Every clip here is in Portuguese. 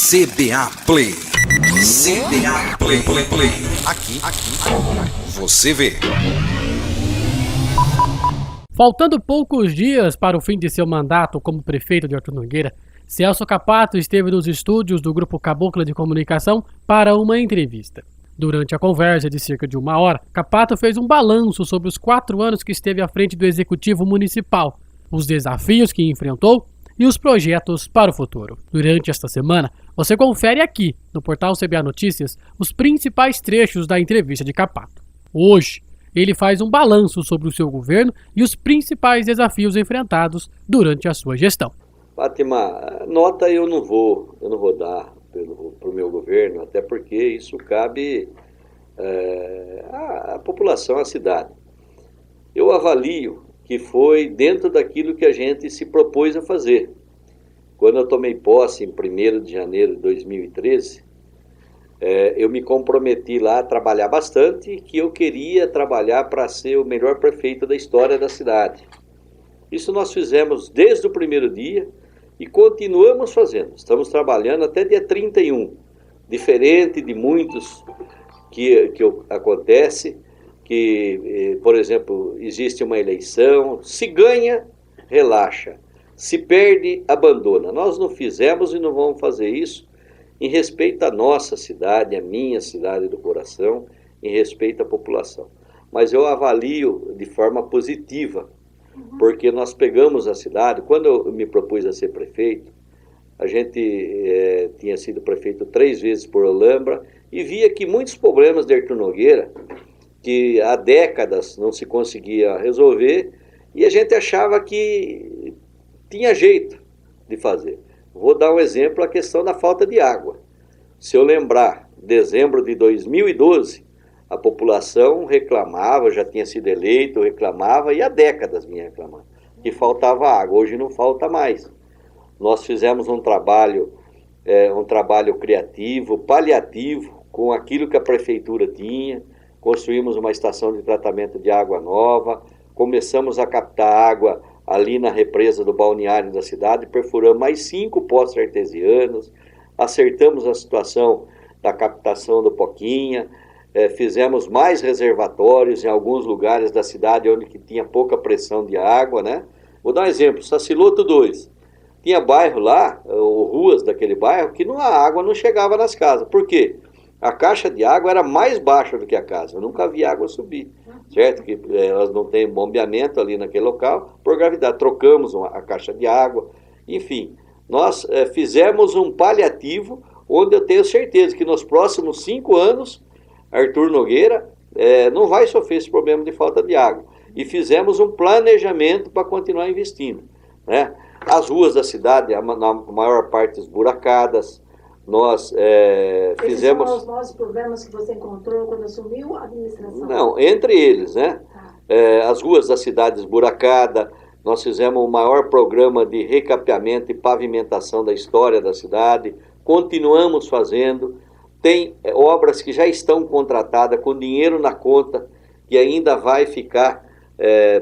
CBA Play. CBA Play. Aqui você vê. Faltando poucos dias para o fim de seu mandato como prefeito de Artur Nogueira, Celso Cappato esteve nos estúdios do Grupo Cabocla de Comunicação para uma entrevista. Durante a conversa de cerca de 1 hora, Cappato fez um balanço sobre os 4 anos que esteve à frente do Executivo Municipal, os desafios que enfrentou e os projetos para o futuro. Durante esta semana, você confere aqui, no portal CBA Notícias, os principais trechos da entrevista de Cappato. Hoje, ele faz um balanço sobre o seu governo e os principais desafios enfrentados durante a sua gestão. Fátima, nota eu não vou dar para o meu governo, até porque isso cabe à população, à cidade. Eu avalio que foi dentro daquilo que a gente se propôs a fazer. Quando eu tomei posse em 1º de janeiro de 2013, eu me comprometi lá a trabalhar bastante, que eu queria trabalhar para ser o melhor prefeito da história da cidade. Isso nós fizemos desde o primeiro dia e continuamos fazendo. Estamos trabalhando até dia 31, diferente de muitos que acontece, que, por exemplo, existe uma eleição, se ganha, relaxa, se perde, abandona. Nós não fizemos e não vamos fazer isso em respeito à nossa cidade, à minha cidade do coração, em respeito à população. Mas eu avalio de forma positiva, porque nós pegamos a cidade. Quando eu me propus a ser prefeito, a gente tinha sido prefeito 3 vezes por Olambra e via que muitos problemas de Artur Nogueira, que há décadas não se conseguia resolver, e a gente achava que tinha jeito de fazer. Vou dar um exemplo, a questão da falta de água. Se eu lembrar, dezembro de 2012, a população reclamava, já tinha sido eleito, reclamava, e há décadas vinha reclamando, que faltava água. Hoje não falta mais. Nós fizemos um trabalho criativo, paliativo, com aquilo que a prefeitura tinha. Construímos uma estação de tratamento de água nova, começamos a captar água ali na represa do balneário da cidade, perfuramos mais 5 poços artesianos, acertamos a situação da captação do Poquinha, fizemos mais reservatórios em alguns lugares da cidade onde que tinha pouca pressão de água, né? Vou dar um exemplo, Saciloto 2. Tinha bairro lá, ou ruas daquele bairro, que a água não chegava nas casas. Por quê? A caixa de água era mais baixa do que a casa. Eu nunca vi água subir, certo? Que elas não têm bombeamento ali naquele local, por gravidade. Trocamos a caixa de água. Enfim, nós fizemos um paliativo, onde eu tenho certeza que nos próximos 5 anos, Artur Nogueira não vai sofrer esse problema de falta de água. E fizemos um planejamento para continuar investindo, né? As ruas da cidade, na maior parte esburacadas. Nós fizemos... Esses são os problemas que você encontrou quando assumiu a administração? Não, entre eles, né? As ruas da cidade esburacada, nós fizemos o maior programa de recapeamento e pavimentação da história da cidade, continuamos fazendo. Tem obras que já estão contratadas com dinheiro na conta, que ainda vai ficar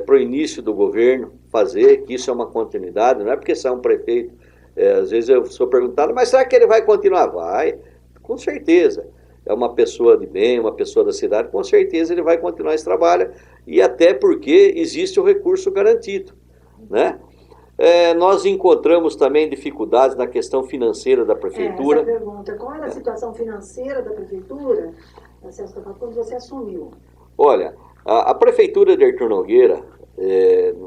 para o início do governo fazer, que isso é uma continuidade, não é porque você é um prefeito. Às vezes eu sou perguntado, mas será que ele vai continuar? Vai, com certeza. É uma pessoa de bem, uma pessoa da cidade, com certeza ele vai continuar esse trabalho, e até porque existe o recurso garantido, né? Nós encontramos também dificuldades na questão financeira da prefeitura. Essa pergunta, qual era a situação financeira da prefeitura, Celso Cappato, quando você assumiu? Olha, a prefeitura de Artur Nogueira,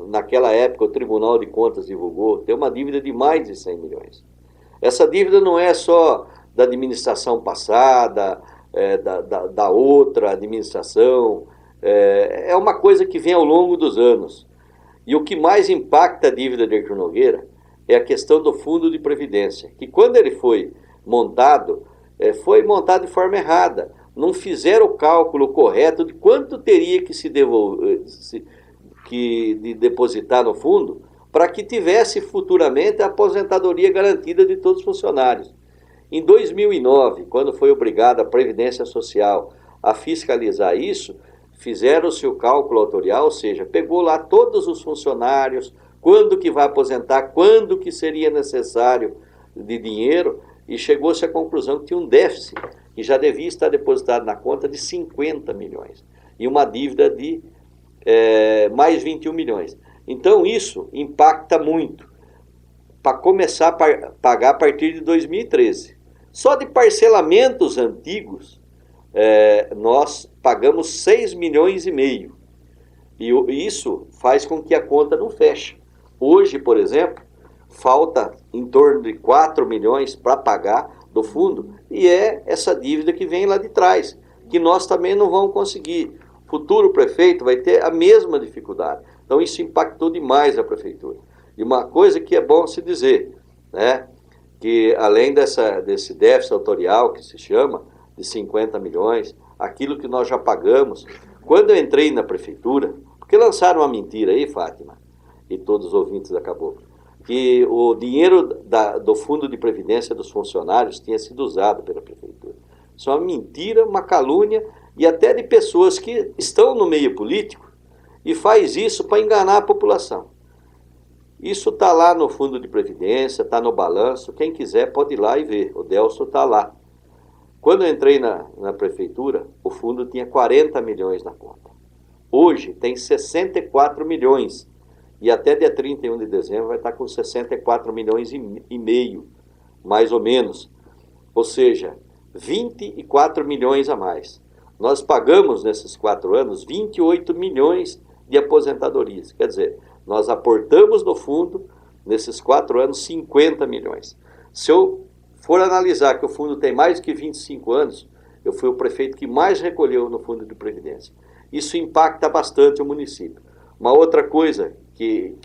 naquela época o Tribunal de Contas divulgou, tem uma dívida de mais de 100 milhões. Essa dívida não é só da administração passada, da outra administração, é uma coisa que vem ao longo dos anos. E o que mais impacta a dívida de Artur Nogueira é a questão do fundo de previdência, que quando ele foi montado de forma errada. Não fizeram o cálculo correto de quanto teria que depositar no fundo para que tivesse futuramente a aposentadoria garantida de todos os funcionários. Em 2009, quando foi obrigada a Previdência Social a fiscalizar isso, fizeram-se o cálculo autorial, ou seja, pegou lá todos os funcionários, quando que vai aposentar, quando que seria necessário de dinheiro, e chegou-se à conclusão que tinha um déficit que já devia estar depositado na conta de 50 milhões e uma dívida de mais 21 milhões. Então isso impacta muito para começar a pagar a partir de 2013. Só de parcelamentos antigos, nós pagamos 6 milhões e meio. E isso faz com que a conta não feche. Hoje, por exemplo, falta em torno de 4 milhões para pagar do fundo, e é essa dívida que vem lá de trás, que nós também não vamos conseguir. O futuro prefeito vai ter a mesma dificuldade. Então isso impactou demais a prefeitura. E uma coisa que é bom se dizer, né, que além desse déficit autorial, que se chama, de 50 milhões, aquilo que nós já pagamos, quando eu entrei na prefeitura, porque lançaram uma mentira aí, Fátima, e todos os ouvintes da Caboclo, que o dinheiro do Fundo de Previdência dos funcionários tinha sido usado pela prefeitura. Isso é uma mentira, uma calúnia, e até de pessoas que estão no meio político e faz isso para enganar a população. Isso está lá no Fundo de Previdência, está no balanço, quem quiser pode ir lá e ver, o Delso está lá. Quando eu entrei na prefeitura, o fundo tinha 40 milhões na conta. Hoje tem 64 milhões. E até dia 31 de dezembro vai estar com 64 milhões e meio, mais ou menos. Ou seja, 24 milhões a mais. Nós pagamos nesses 4 anos 28 milhões de aposentadorias. Quer dizer, nós aportamos no fundo, nesses 4 anos, 50 milhões. Se eu for analisar que o fundo tem mais de 25 anos, eu fui o prefeito que mais recolheu no Fundo de Previdência. Isso impacta bastante o município. Uma outra coisa que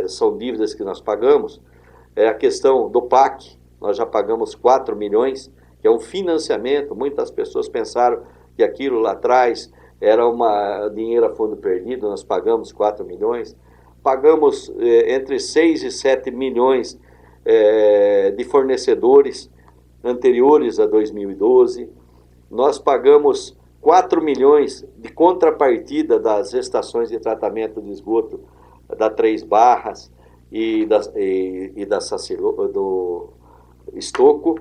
são dívidas que nós pagamos é a questão do PAC. Nós já pagamos 4 milhões, que é um financiamento. Muitas pessoas pensaram que aquilo lá atrás era dinheiro a fundo perdido, nós pagamos 4 milhões. Pagamos entre 6 e 7 milhões de fornecedores anteriores a 2012. Nós pagamos 4 milhões de contrapartida das estações de tratamento de esgoto da Três Barras e do Estoco.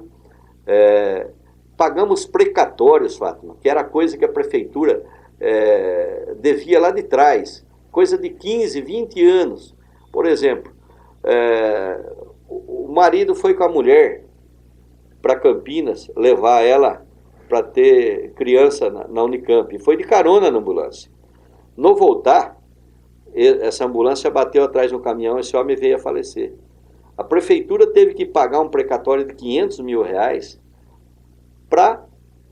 Pagamos precatórios, Fátima, que era coisa que a prefeitura devia lá de trás, coisa de 15, 20 anos. Por exemplo, o marido foi com a mulher para Campinas levar ela para ter criança na Unicamp, e foi de carona na ambulância. No voltar, essa ambulância bateu atrás de um caminhão, esse homem veio a falecer. A prefeitura teve que pagar um precatório de 500 mil reais para a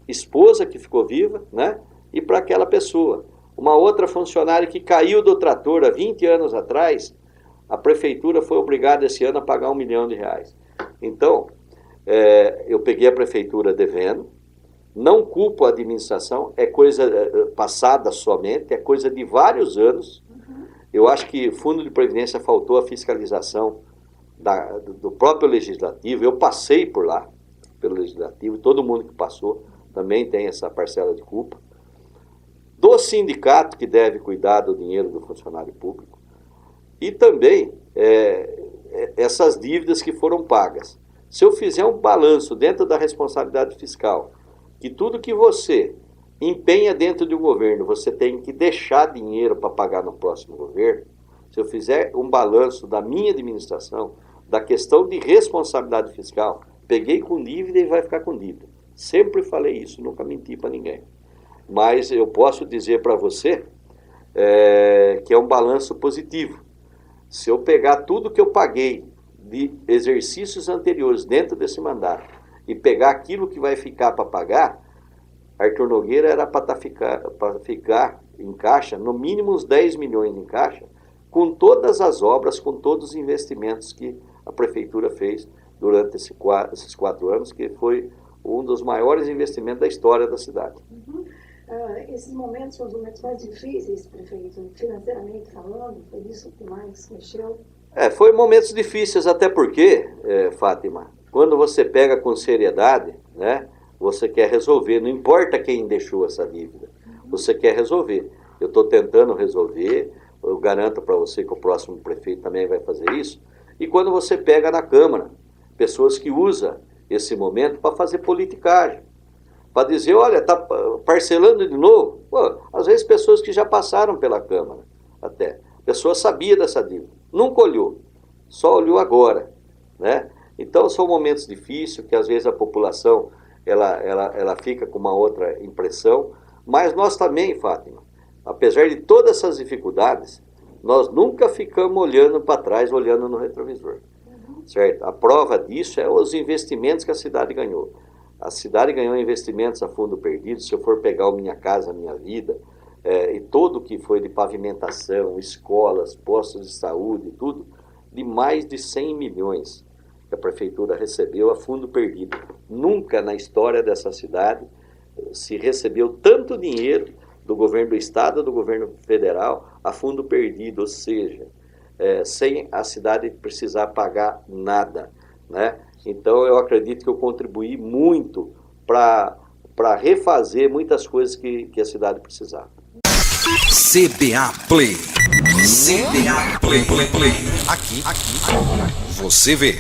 esposa que ficou viva, né, e para aquela pessoa. Uma outra funcionária que caiu do trator há 20 anos atrás, a prefeitura foi obrigada esse ano a pagar R$1 milhão. Então, eu peguei a prefeitura devendo, não culpo a administração, é coisa passada somente, é coisa de vários anos. Eu acho que o Fundo de Previdência faltou a fiscalização do próprio Legislativo. Eu passei por lá, pelo Legislativo, todo mundo que passou também tem essa parcela de culpa. Do sindicato, que deve cuidar do dinheiro do funcionário público, e também essas dívidas que foram pagas. Se eu fizer um balanço dentro da responsabilidade fiscal, que tudo que você empenha dentro de um governo, você tem que deixar dinheiro para pagar no próximo governo, se eu fizer um balanço da minha administração, da questão de responsabilidade fiscal, peguei com dívida e vai ficar com dívida. Sempre falei isso, nunca menti para ninguém. Mas eu posso dizer para você que é um balanço positivo. Se eu pegar tudo que eu paguei de exercícios anteriores dentro desse mandato e pegar aquilo que vai ficar para pagar, Arthur Nogueira era para ficar em caixa, no mínimo uns 10 milhões em caixa, com todas as obras, com todos os investimentos que a prefeitura fez durante esses 4 anos, que foi um dos maiores investimentos da história da cidade. Uhum. Esses momentos foram os momentos mais difíceis, prefeito, financeiramente falando, foi isso que mais mexeu? Foi momentos difíceis, até porque, Fátima, quando você pega com seriedade, né, você quer resolver, não importa quem deixou essa dívida, você quer resolver. Eu estou tentando resolver, eu garanto para você que o próximo prefeito também vai fazer isso. E quando você pega na Câmara, pessoas que usam esse momento para fazer politicagem, para dizer, olha, está parcelando de novo. Pô, às vezes pessoas que já passaram pela Câmara, até, a pessoa sabia dessa dívida, nunca olhou, só olhou agora, né? Então são momentos difíceis, que às vezes a população ela fica com uma outra impressão, mas nós também, Fátima, apesar de todas essas dificuldades, nós nunca ficamos olhando para trás, olhando no retrovisor, certo? A prova disso é os investimentos que a cidade ganhou. A cidade ganhou investimentos a fundo perdido, se eu for pegar o Minha Casa Minha Vida, e tudo que foi de pavimentação, escolas, postos de saúde, tudo, de mais de 100 milhões que a prefeitura recebeu a fundo perdido. Nunca na história dessa cidade se recebeu tanto dinheiro do governo do estado, do governo federal, a fundo perdido, ou seja, sem a cidade precisar pagar nada, né? Então eu acredito que eu contribuí muito para refazer muitas coisas que a cidade precisava. CBA Play. CBA Play. Aqui você vê.